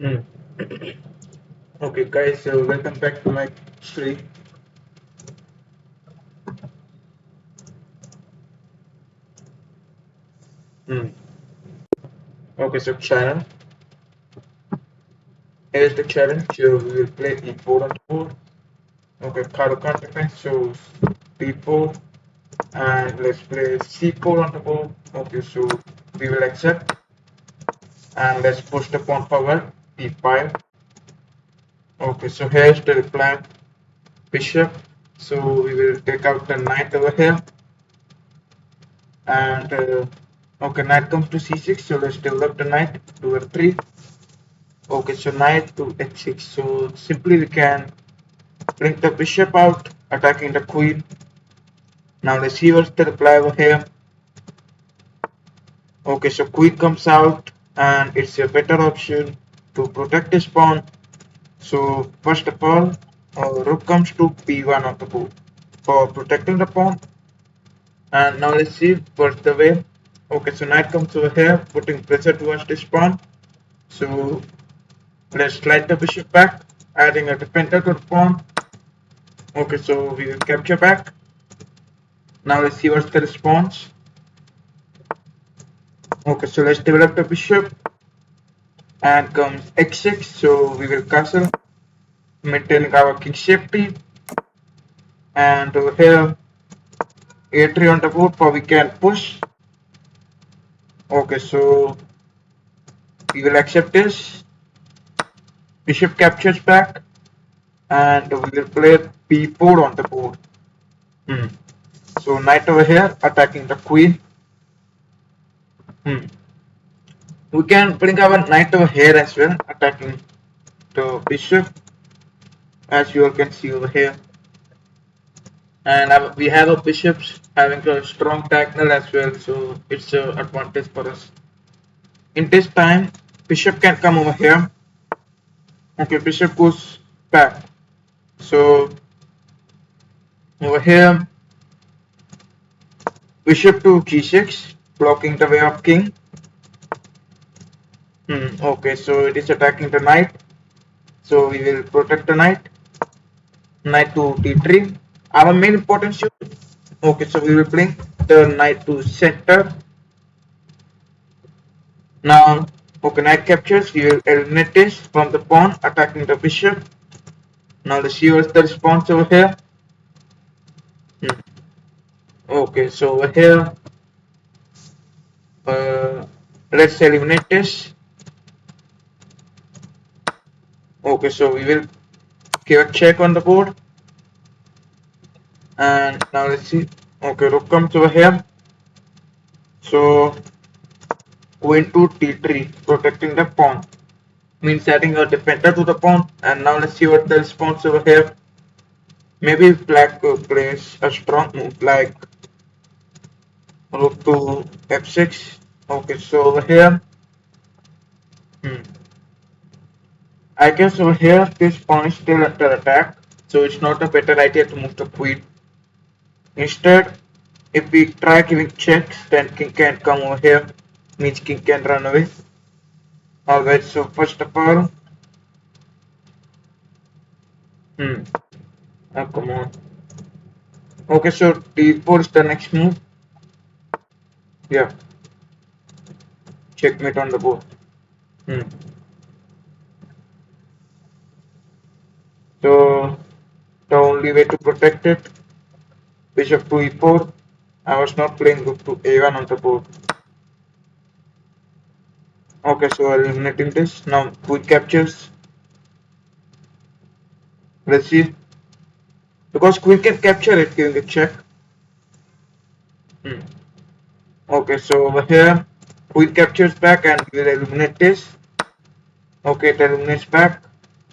Mm. Okay, guys, so welcome back to my stream. Mm. Okay, so channel. Here's the challenge. So we will play E4 on the board. Okay, card of consequence shows D4, and let's play C4 on the board. Okay, so we will accept, and let's push the pawn forward. E5. Okay, so here's the reply. Bishop. So we will take out the knight over here, and okay, knight comes to C6. So let's develop the knight to F3. Okay, so knight to h6. So simply we can bring the bishop out, attacking the queen. Now let's see what's the reply over here. Okay, so queen comes out, and it's a better option to protect this pawn. So first of all, rook comes to b1 of the board for protecting the pawn. And now let's see what's the way. Okay, so knight comes over here, putting pressure towards this pawn. So let's slide the bishop back, adding a defender to the pawn. Okay, so we will capture back. Now let's see what's the response. Okay, so let's develop the bishop, and comes h6. So we will castle, maintaining our king safety. And over here, a3 on the board for we can push. Okay, so we will accept this. Bishop captures back, and we will play b4 on the board. So knight over here attacking the queen. We can bring our knight over here as well, attacking the bishop, as you all can see over here. And we have a bishops having a strong diagonal as well, so it's an advantage for us. In this time, bishop can come over here. Okay, bishop goes back. So over here, bishop to g6, blocking the way of king. Okay, so it is attacking the knight. So we will protect the knight. Knight to d3. Our main important shoot. Okay, so we will bring the knight to center. Now, okay, knight captures. We will eliminate this from the pawn, attacking the bishop. Now let's see what's the response over here. Okay, so over here, let's eliminate this. Okay, so we will give a check on the board. And now let's see. Okay, rook comes over here. So queen to d3, protecting the pawn. Means adding a defender to the pawn. And now let's see what the response over here. Maybe black plays a strong move like rook to f6. Okay, so over here, I guess over here this pawn is still under attack, so it's not a better idea to move the queen. Instead, if we try giving checks, then king can come over here, means king can run away. Alright, so first of all, oh come on. Okay, so d4 is the next move. Yeah, checkmate on the board. So the only way to protect it, bishop to e4. I was not playing rook to a1 on the board. Okay, so eliminating this. Now queen captures. Let's see. Because queen can capture it, giving a check. Okay, so over here, queen captures back and we will eliminate this. Okay, it eliminates back.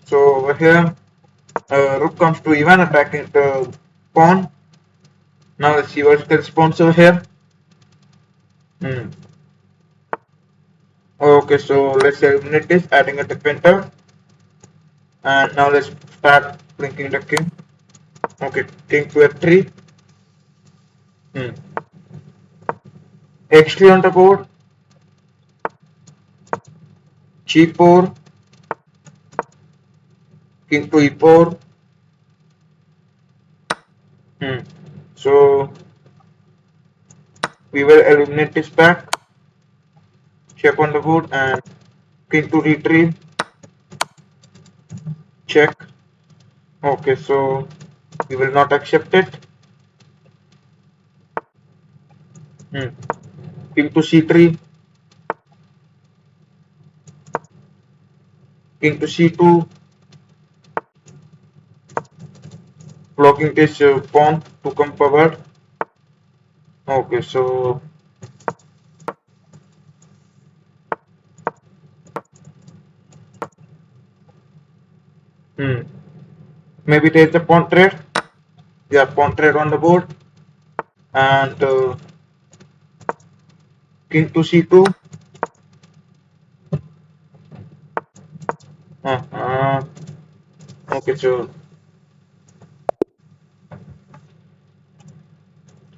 So over here, rook comes to e1, attacking the pawn. Now let's see what's the response over here. Okay, so let's eliminate this, adding a defender. And now let's start blinking the king. Okay, king to f3. x3 on the board. g4. king to e4. So we will eliminate this back, check on the board, and king to d3, check. Okay, so we will not accept it. King to c3, king to c2, blocking this pawn to come forward. Okay, so maybe there's a pawn trade. Yeah, pawn trade on the board, and king to c2. Okay, so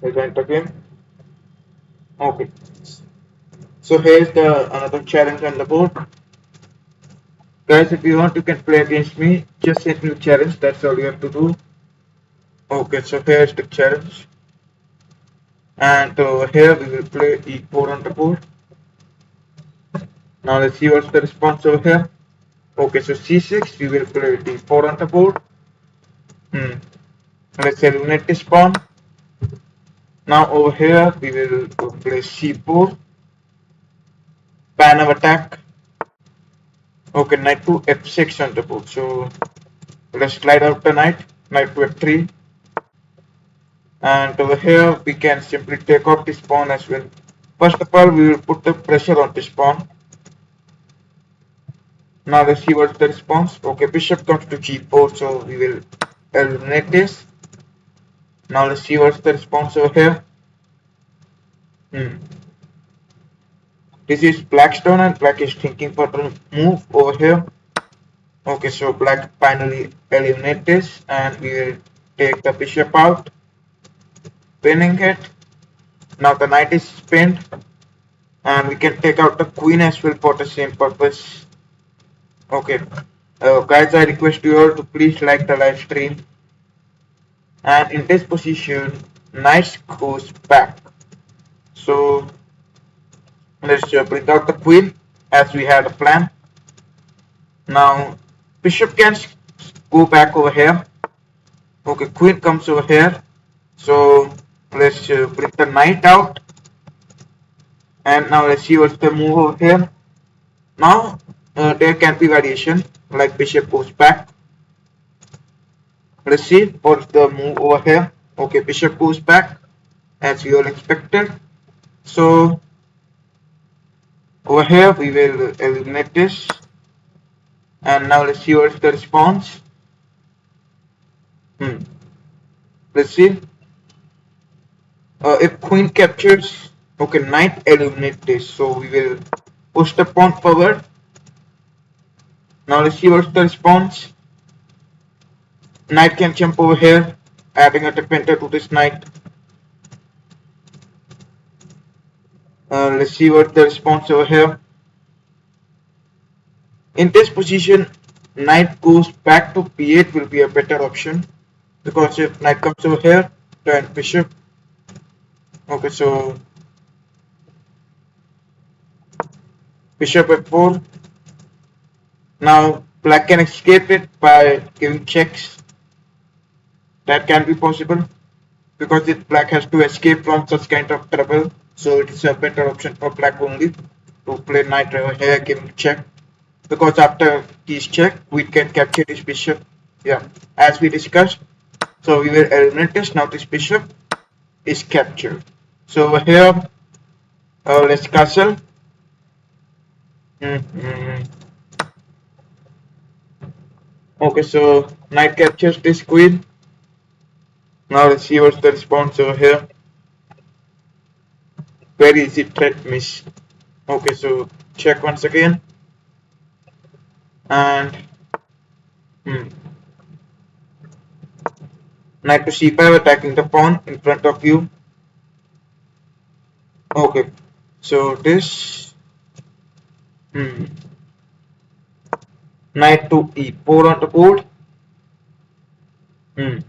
I went again. Okay, so here's the another challenge on the board. Guys, if you want, you can play against me. Just send me a challenge. That's all you have to do. Okay, so here's the challenge. And here we will play e4 on the board. Now let's see what's the response over here. Okay, so c6, we will play d4 on the board. Let's eliminate this pawn. Now over here, we will play c4. Pan of attack. Okay, knight to f6 on the board. So let's slide out the knight. Knight to f3. And over here, we can simply take off this pawn as well. First of all, we will put the pressure on this pawn. Now let's see what's the response. Okay, bishop comes to g4, so we will eliminate this. Now let's see what's the response over here. This is black's turn, and black is thinking for the move over here. Okay, so black finally eliminate this, and we will take the bishop out, pinning it. Now the knight is pinned, and we can take out the queen as well for the same purpose. Okay, guys, I request you all to please like the live stream. And in this position, knight goes back. So let's bring out the queen as we had a plan. Now bishop can go back over here. Okay, queen comes over here. So let's bring the knight out. And now let's see what's the move over here. Now there can be variation, like bishop goes back. Let's see what's the move over here. Okay, bishop goes back as we all expected. So over here we will eliminate this. And now let's see what's the response. Let's see. If queen captures, okay, knight eliminate this. So we will push the pawn forward. Now let's see what's the response. Knight can jump over here, adding a defender to this knight. Let's see what the response over here. In this position, knight goes back to b8 will be a better option, because if knight comes over here, then bishop. Okay, so bishop f4. Now black can escape it by giving checks. That can be possible, because if black has to escape from such kind of trouble, so it is a better option for black only to play knight over here giving check, because after this check we can capture this bishop, yeah, as we discussed. So we will eliminate this. Now this bishop is captured. So over here, let's castle. Okay, so knight captures this queen. Now let's see what's the response over here. Very easy threat miss. Okay, so check once again. And knight to c5, attacking the pawn in front of you. Okay, so this knight to e4 on the board. Hmm.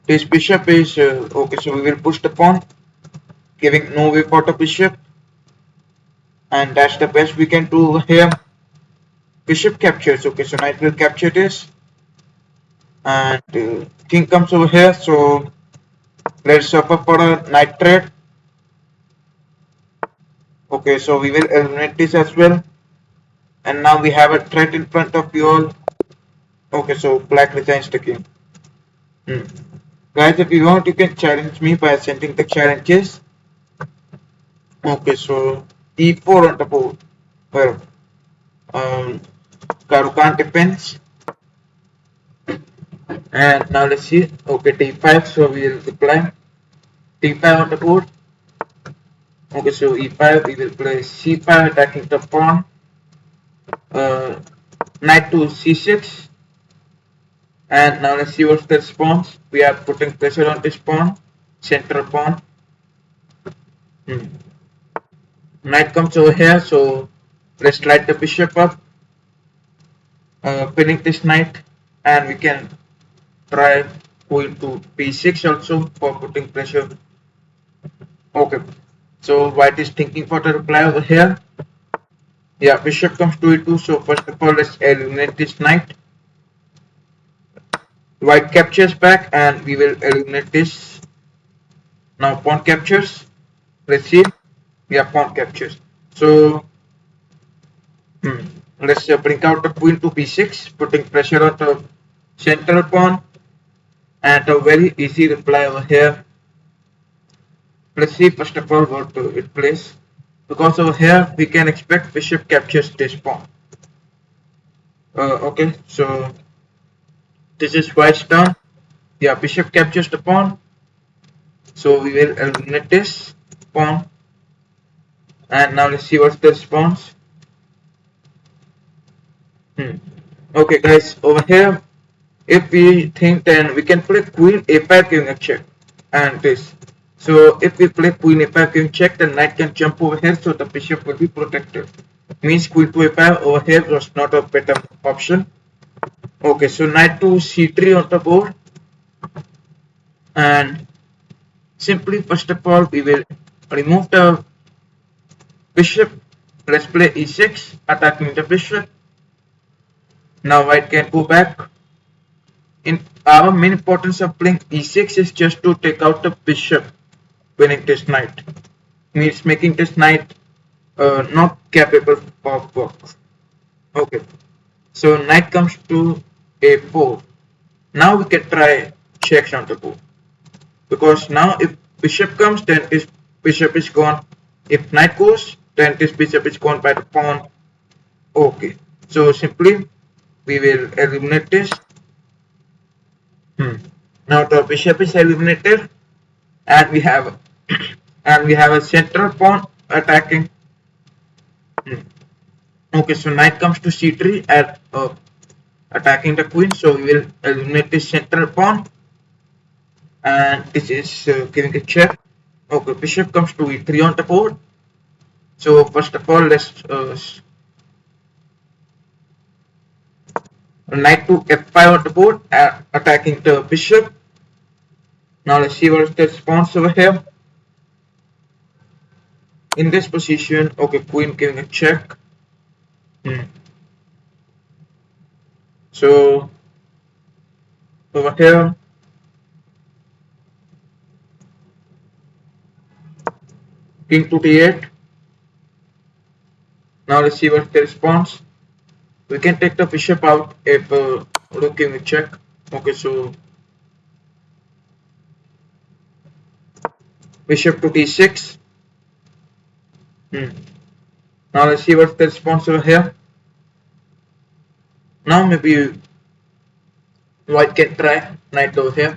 This bishop is okay, so we will push the pawn, giving no way for the bishop, and that's the best we can do here. Bishop captures. Okay, so knight will capture this, and king comes over here. So let's suffer for a knight trade. Okay, so we will eliminate this as well, and now we have a threat in front of you all. Okay, so black resigns the king. Hmm. Guys, if you want, you can challenge me by sending the challenges. Okay, so e4 on the board. Well, um, Karukan defends. And now let's see. Okay, d5, so we will reply d5 on the board. Okay, so e5, we will play c5, attacking the pawn. Uh, Knight to c6. And now let's see what's the response. We are putting pressure on this pawn, central pawn. Hmm. Knight comes over here, so let's slide the bishop up, pinning this knight, and we can try going to b6 also for putting pressure. Okay, so white is thinking for the reply over here. Yeah, bishop comes to e2, so first of all let's eliminate this knight. White captures back and we will eliminate this. Now pawn captures. Let's see. Yeah, pawn captures. So let's bring out the queen to b6, putting pressure on the central pawn, and a very easy reply over here. Let's see first of all what it plays, because over here we can expect bishop captures this pawn. Okay, so this is white's turn. Yeah, bishop captures the pawn, so we will eliminate this pawn. And now let's see what's the response. Okay guys, over here if we think, then we can play queen a5 giving a check, and this. So if we play queen a5 giving check, then knight can jump over here, so the bishop will be protected. Means queen to a5 over here was not a better option. Okay, so knight to c3 on the board, and simply first of all we will remove the bishop. Let's play e6, attacking the bishop. Now white can go back. In our main importance of playing e6 is just to take out the bishop, winning this knight. Means making this knight not capable of work. Okay, so knight comes to a4. Now we can try checks on the board, because now if bishop comes, then this bishop is gone. If knight goes, then this bishop is gone by the pawn. Okay, so simply we will eliminate this. Now the bishop is eliminated, and we have a central pawn attacking. Okay, so knight comes to c3 at attacking the queen, so we will eliminate this central pawn, and this is giving a check. Okay, bishop comes to e3 on the board. So first of all, let's knight to f5 on the board, attacking the bishop. Now let's see what is the response over here. In this position, okay, queen giving a check. So over here, king to d8. Now let's see what's the response. We can take the bishop out if rook giving a check. Okay, so bishop to d6. Now let's see what's the response over here. Now maybe white can try knight over here,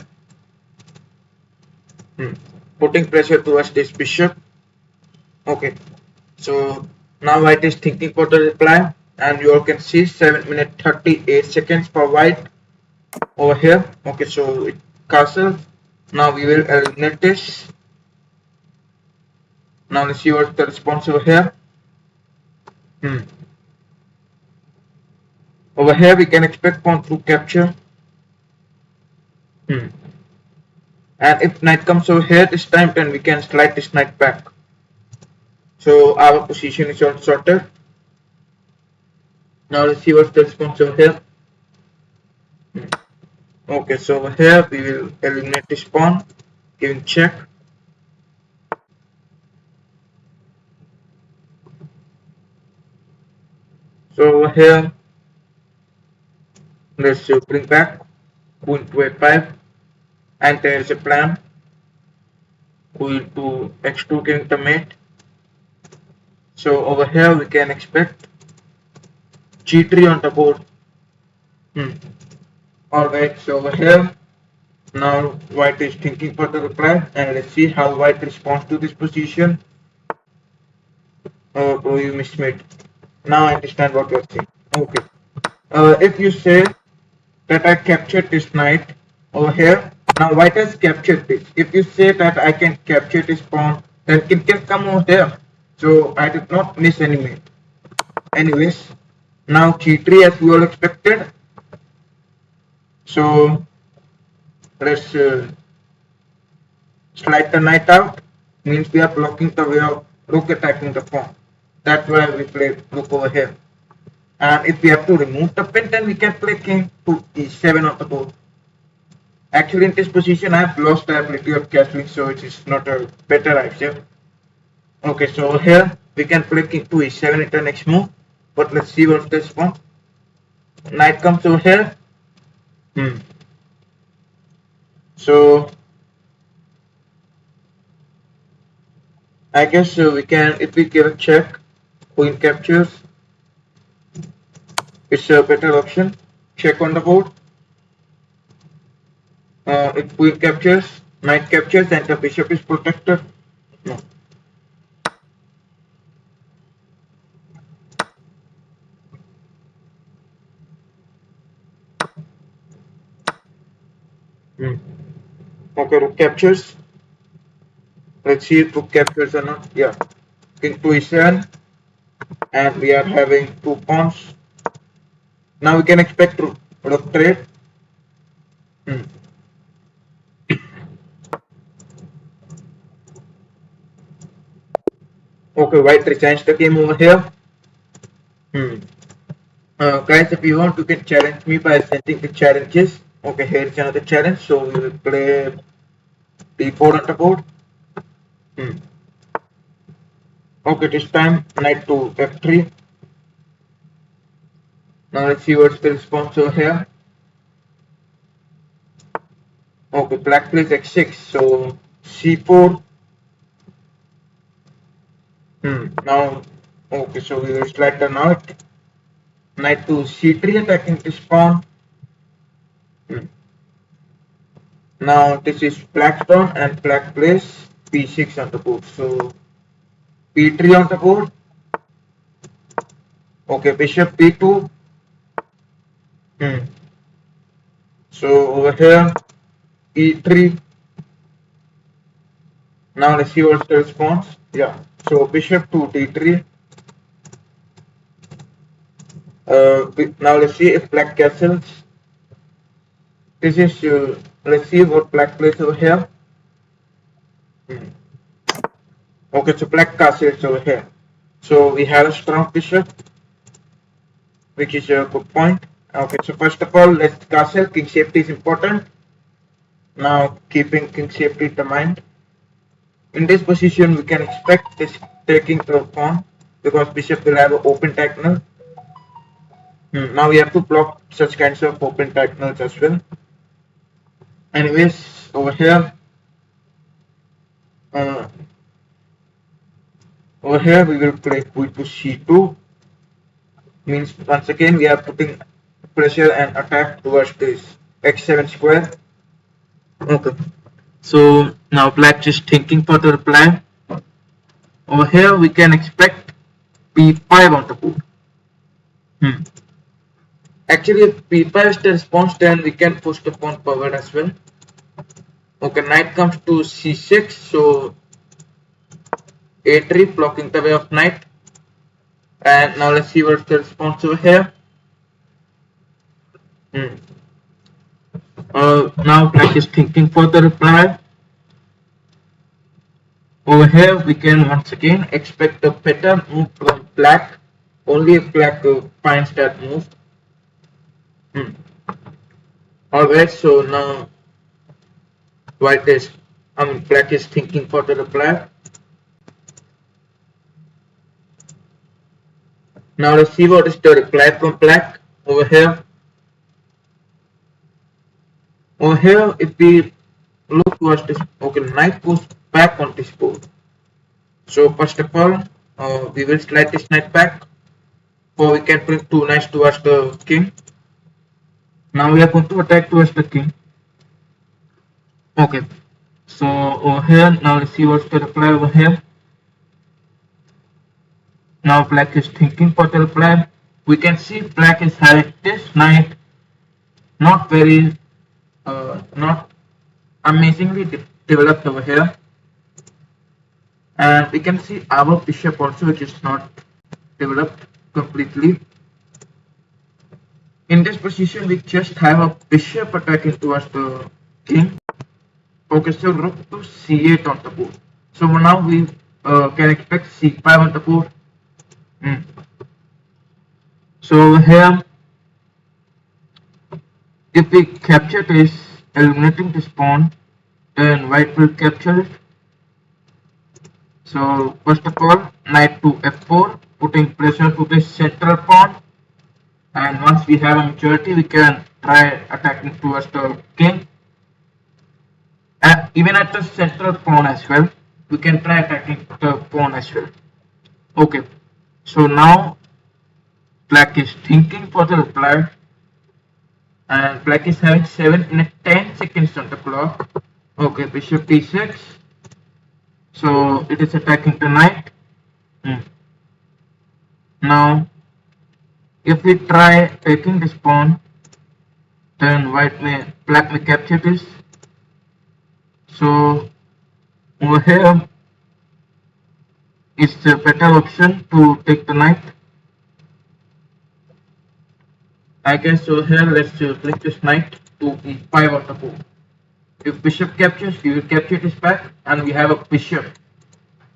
putting pressure towards this bishop. Okay, so now white is thinking for the reply, and you all can see 7 minutes 38 seconds for white over here. Okay, so it castle. Now we will eliminate this. Now let's see what's the response over here. Over here we can expect pawn to capture. Hmm. And if knight comes over here this time, then we can slide this knight back. So our position is all sorted. Now let's see what's the response over here. Hmm. Okay, so over here we will eliminate this pawn, giving check. So over here, let's bring back queen to a5, and there is a plan. Queen to x2 getting the mate. So over here we can expect g3 on the board. Alright, so over here now white is thinking for the reply, and let's see how white responds to this position. Oh, you mismade. Now I understand what you're saying. Okay. If you say that I captured this knight over here, now white has captured this. If you say that I can capture this pawn, then it can come over here. So I did not miss any mate. Anyways, now g3 as we all expected. So let's slide the knight out. Means we are blocking the way of rook attacking the pawn. That's why we play rook over here. And if we have to remove the pin, then we can play king to e7 on the board. Actually, in this position, I have lost the ability of castling, so it is not a better idea. Okay, so here we can play king to e7 in the next move. But let's see what's the response. Knight comes over here. So I guess we can, if we give a check, queen captures. It's a better option. Check on the board. If queen captures, knight captures, and the bishop is protected. No. Okay, rook captures. Let's see if rook captures or not. Yeah. King to e7, and we are having two pawns. Now we can expect rook trade. Okay, white resigns the game over here. Guys, if you want, you can challenge me by sending the challenges. Okay, here's another challenge. So we will play d4 on the board. Okay, this time knight to f3. Now let's see what's the response over here. Okay, black plays x6. So c4. Now, okay, so we will slide the knight. Knight to c3 attacking this pawn. Now this is black pawn, and black plays p6 on the board. So p3 on the board. Okay, bishop p2. So over here e3. Now let's see what's the response. Yeah. So bishop to d3. Now let's see if black castles. This is let's see what black plays over here. Okay, so black castles over here. So we have a strong bishop, which is a good point. Okay, so first of all, let's castle. King safety is important. Now keeping king safety in mind. In this position, we can expect this taking the pawn because bishop will have an open diagonal. Now we have to block such kinds of open diagonals as well. Anyways, over here we will play queen to c2. Means once again we are putting pressure and attack towards this x7 square. Okay, so now black is thinking for the reply. Over here we can expect p5 on the board. Actually, if p5 is the response, then we can push the pawn forward as well. Okay, knight comes to c6, so a3 blocking the way of knight. And now let's see what's the response over here. Now black is thinking for the reply. Over here we can once again expect the pattern move from black only if black finds that move. Alright, so now white is, black is thinking for the reply. Now let's see what is the reply from black over here. Over here, if we look towards this, okay, knight goes back on this board. So first of all, we will slide this knight back, or we can bring two knights towards the king. Now we are going to attack towards the king. Okay, so over here, now let's see what's the reply over here. Now black is thinking for the reply. We can see black is having this knight not very, not amazingly developed over here. And we can see our bishop also, which is not developed completely. In this position, we just have a bishop attacking towards the king. Okay, so rook to c8 on the board. So now we can expect c5 on the board. So here, if we capture this, eliminating this pawn, then white will capture it. So first of all, knight to f4, putting pressure to this central pawn. And once we have a maturity, we can try attacking towards the king. And even at the central pawn as well, we can try attacking the pawn as well. Okay, so now black is thinking for the reply. And black is having 10 seconds on the clock. Okay, bishop d6. So it is attacking the knight. Now, if we try taking this pawn, then black may capture this. So over here is the better option to take the knight. I guess so. Here let's click this knight to e5 on the board. If bishop captures, we will capture this back, and we have a bishop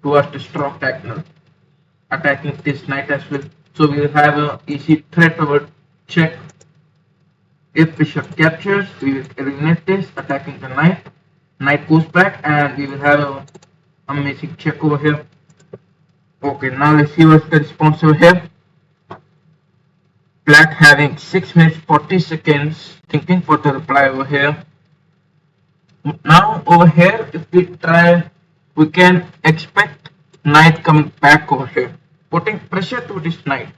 towards the strong diagonal attacking this knight as well. So we will have an easy threat over check. If bishop captures, we will eliminate this, attacking the knight. Knight goes back, and we will have an amazing check over here. Okay, now let's see what's the response over here. Black having 6 minutes 40 seconds thinking for the reply over here. Now over here, if we try, we can expect knight coming back over here, putting pressure to this knight.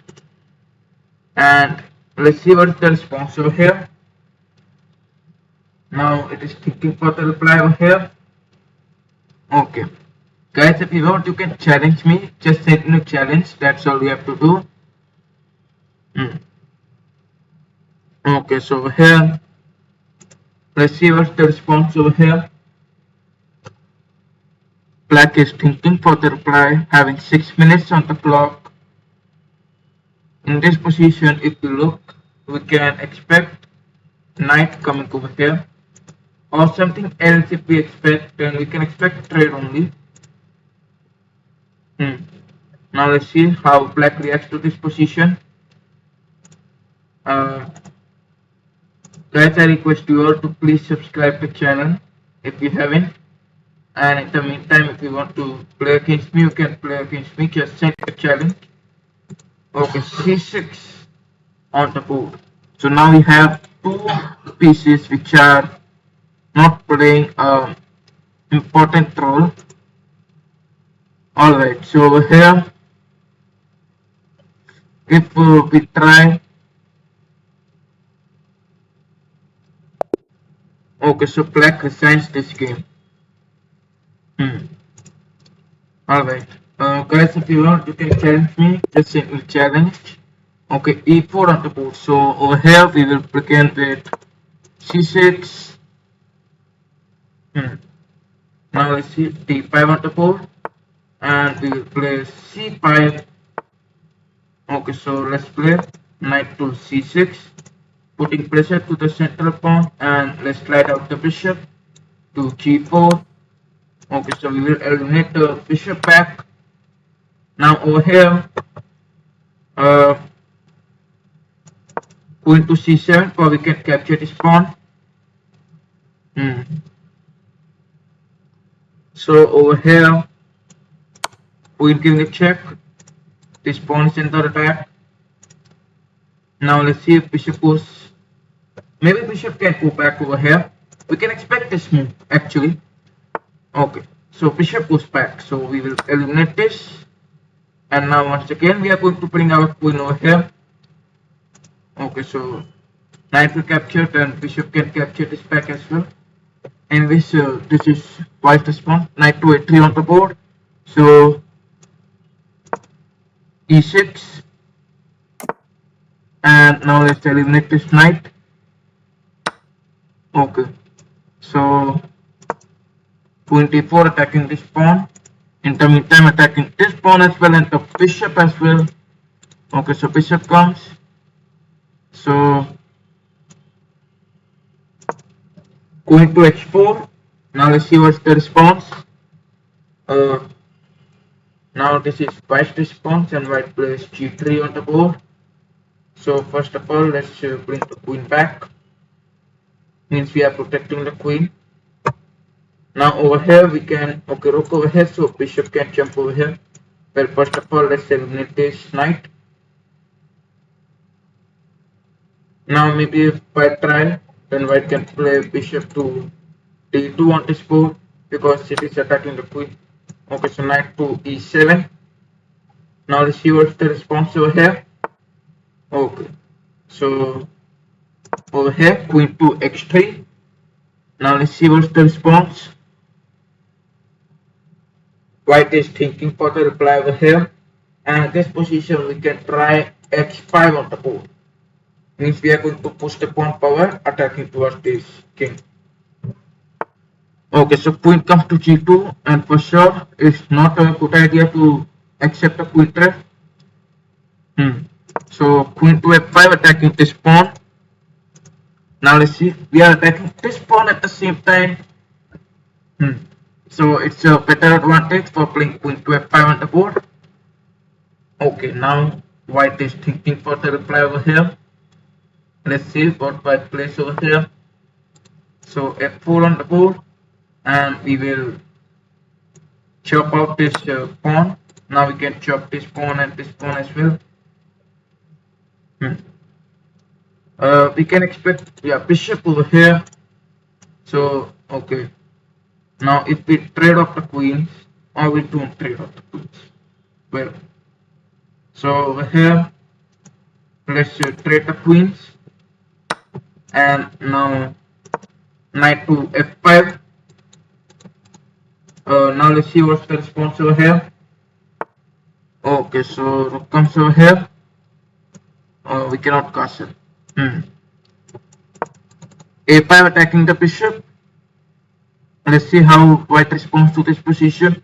And let's see what is the response over here. Now it is thinking for the reply over here. Okay, guys, if you want, you can challenge me. Just send me a challenge. That's all you have to do. Okay, so over here, let's see what's the response over here. Black is thinking for the reply, having 6 minutes on the clock. In this position, if you look, we can expect knight coming over here, or something else. If we expect, then we can expect trade only. Now let's see how black reacts to this position. Guys, I request you all to please subscribe to the channel if you haven't. And in the meantime, if you want to play against me, you can play against me. Just send a challenge. Okay, c6 on the board. So now we have two pieces which are not playing an important role. Alright, so over here, if we try. Okay, so black resigns this game. Alright, guys, if you want, you can challenge me. Just send me challenge. Okay, e4 on the board. So over here we will begin with c6. Now let's see d5 on the board, and we will play c5. Okay, so let's play knight to c6, putting pressure to the central pawn, and let's slide out the bishop to g4. Okay, so we will eliminate the bishop back. Now over here, queen to c7 for we can capture this pawn. So over here, queen giving a check. This pawn is under attack. Now let's see if bishop goes. Maybe bishop can go back over here. We can expect this move actually. Okay, so bishop goes back. So we will eliminate this. And now once again we are going to bring our queen over here. Okay, so knight will capture, and bishop can capture this back as well. Anyways, this is white response. Knight to a3 on the board. So e6, and now let's eliminate this knight. Okay, so queen d4 attacking this pawn. In the meantime, attacking this pawn as well and the bishop as well. Okay, so bishop comes. So queen to h4. Now let's see what's the response. Now this is white's response, and white plays g3 on the board. So first of all, let's bring the queen back. Means we are protecting the queen. Now over here we can, okay, rook over here, so bishop can jump over here. Well, first of all, let's eliminate this knight. Now maybe if white try, then white can play bishop to d2 on this board because it is attacking the queen. Okay, so knight to e7. Now let's see what's the response over here. Okay, so over here queen to x3. Now let's see what's the response. White is thinking for the reply over here, and at this position we can try h5 on the board. Means we are going to push the pawn power attacking towards this king. Okay, so queen comes to g2, and for sure it's not a good idea to accept a queen threat. So queen to f5 attacking this pawn. Now let's see, we are attacking this pawn at the same time. So it's a better advantage for playing queen to f5 on the board. Okay, now white is thinking for the reply over here. Let's see what white plays over here. So f4 on the board, and we will chop out this pawn. Now we can chop this pawn and this pawn as well. We can expect, yeah, bishop over here. So okay, now if we trade off the queens, or we don't trade off the queens, well, so over here let's trade the queens, and now knight to f5. Now let's see what's the response over here. Okay, so rook comes over here. We cannot castle. a5 attacking the bishop. Let's see how white responds to this position.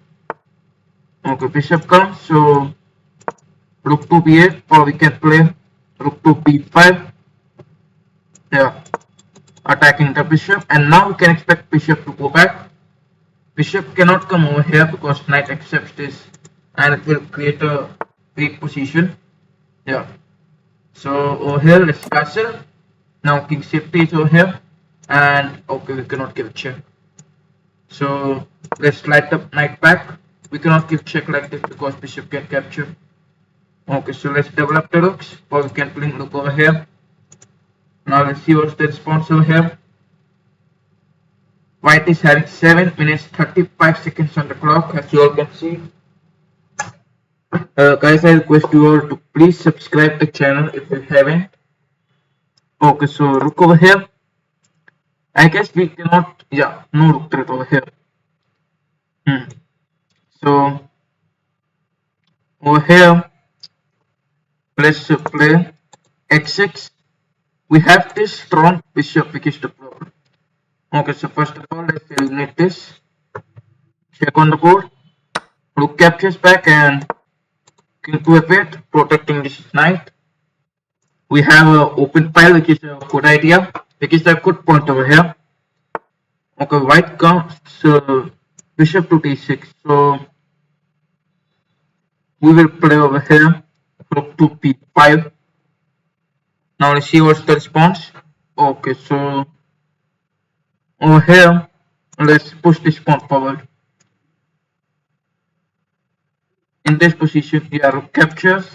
Okay, bishop comes, so rook to b8, or we can play rook to b5. Yeah, attacking the bishop, and now we can expect bishop to go back. Bishop cannot come over here because knight accepts this, and it will create a weak position. Yeah, so over here let's castle. Now king safety is over here, and okay, we cannot give check. So let's slide the knight back. We cannot give check like this because bishop can capture. Okay, so let's develop the rooks, or we can bring rook over here. Now let's see what's the response over here. White is having 7 minutes 35 seconds on the clock, as you all can see. Guys, I request you all to please subscribe the channel if you haven't. Okay, so rook over here. I guess we cannot, yeah, no rook threat over here. So over here, let's play h6. We have this strong bishop, which is the problem. Okay, so first of all, let's eliminate this. Check on the board. Rook captures back, and king to f8, protecting this knight. we have an open file, which is a good idea, which is a good point over here. Okay, white comes bishop to d6. So we will play over here rook to p5. Now let's see what's the response. Okay, so over here, let's push this pawn forward. In this position, yeah, rook captures.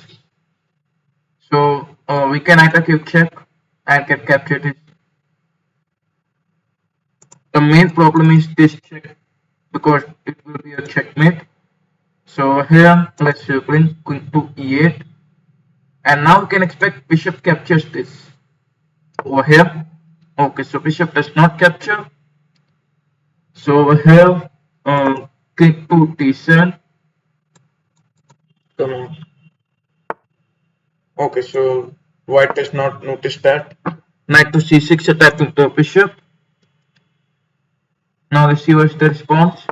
So we can either give check and get captured. The main problem is this check because it will be a checkmate. So here, let's bring queen to e8, and now we can expect bishop captures this over here. Okay, so bishop does not capture. So over here, king to d7. Come on. Okay, so white does not notice that. Knight to c6, attacking the bishop. Now let's see what's the response.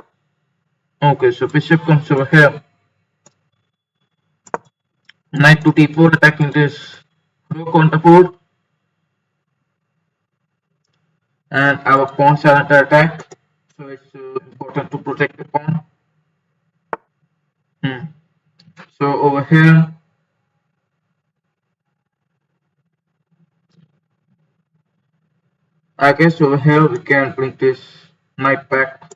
Okay, so bishop comes over here. Knight to d4, attacking this rook on the board. And our pawns are under attack, so it's important to protect the pawn. So over here, I guess over here we can bring this knight back.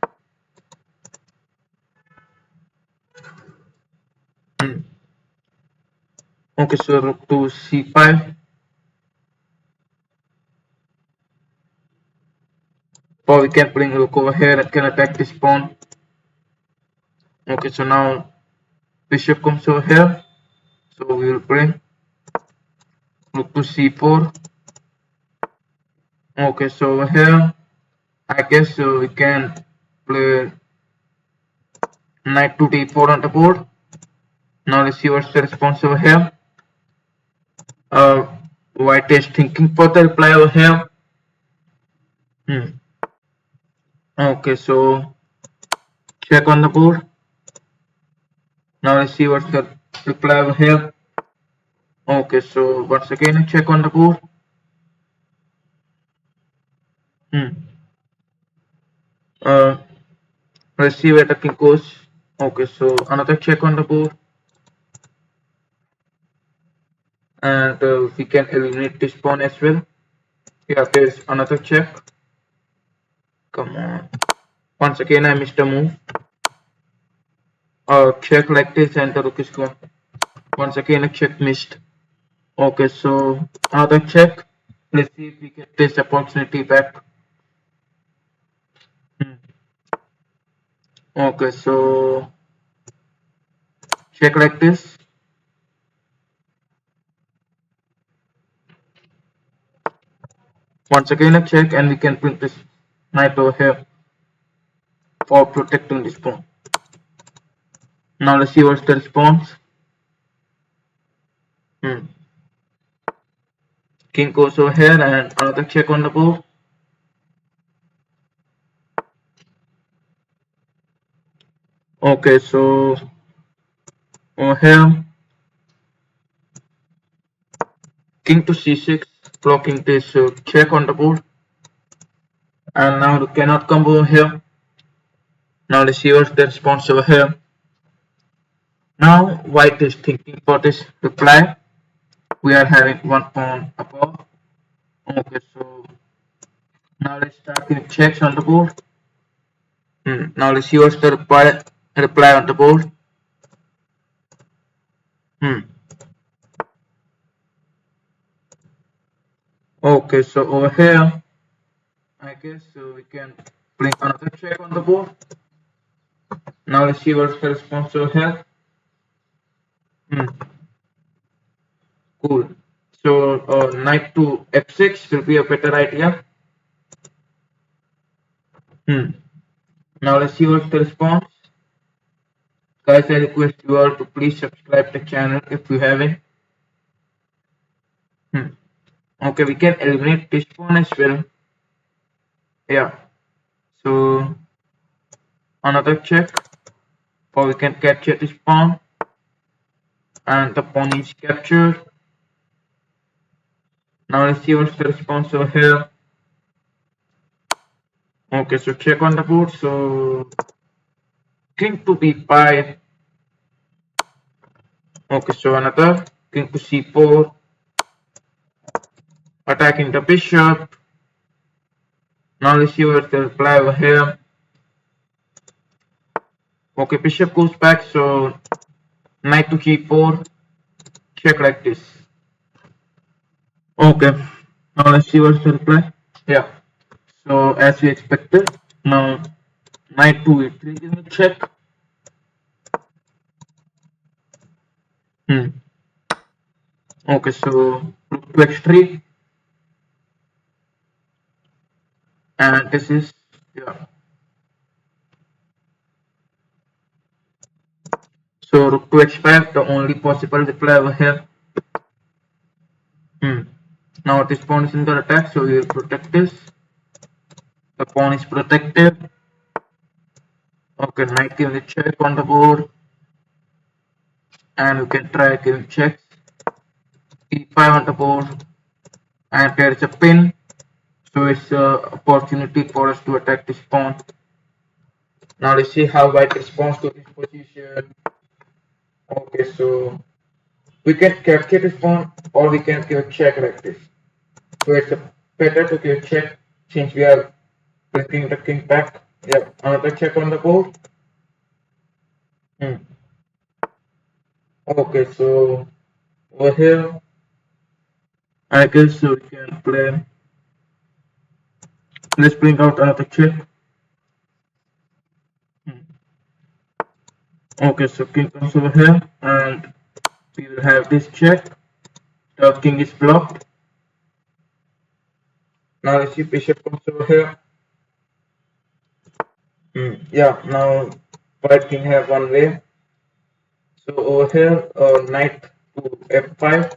Okay, so rook to c5. Or we can bring rook over here and can attack this pawn. Okay, so now bishop comes over here. So we will bring rook to c4. Okay, so over here, I guess we can play knight to d4 on the board. Now let's see what's the response over here. White is thinking for the reply over here. Okay, so check on the board. Now let's see what's the reply over here. Okay, so once again a check on the board. Let's see where the king goes. Okay, so another check on the board. And we can eliminate this pawn as well. Yeah, there's another check. Come on. Once again I missed a move. Check like this and the rook is gone. Once again a check missed. Okay, so another check. Let's see if we get this opportunity back. Okay, so check like this. Once again a check, and we can bring this knight over here for protecting this pawn. Now let's see what's the response. King goes over here and another check on the board. Okay, so over here, king to c6, blocking this check on the board. And now you cannot come over here. Now let's see what's the response over here. Now white is thinking for this reply. We are having one pawn above. Okay, so now let's start with checks on the board. Now let's see what's the reply on the board. Okay, so over here, I guess we can bring another check on the board. Now let's see what's the response over here. Cool. So knight to f6 will be a better idea. Now let's see what's the response. Guys, I request you all to please subscribe the channel if you haven't. Okay, we can eliminate this pawn as well. Yeah. So another check, or we can capture this pawn, and the pawn is captured. Now let's see what's the response over here. Okay, so check on the board. So king to b5. Okay, so another king to c4, attacking the bishop. Now let's see what's the reply over here. Okay, bishop goes back, so knight to g4, check like this. Okay, now let's see what's the reply. Yeah, so as we expected, now knight to e3 is a check. Okay, so rook to x3, and this is, yeah. So rook to h5, the only possible reply over here. Now this pawn is under attack, so we will protect this. The pawn is protected. Okay, knight gives a check on the board, and we can try giving checks. e5 on the board, and there is a pin, so it's an opportunity for us to attack this pawn. Now let's see how white responds to this position. Okay, so we can capture this pawn, or we can give a check like this. So it's better to give a check since we are bringing the king back. Yeah, another check on the board. Okay, so over here, I guess we can play. Let's bring out another check. Okay, so king comes over here, and we will have this check. The king is blocked. Now let's see, bishop comes over here. Yeah, now white king have one way. So over here, knight to f5.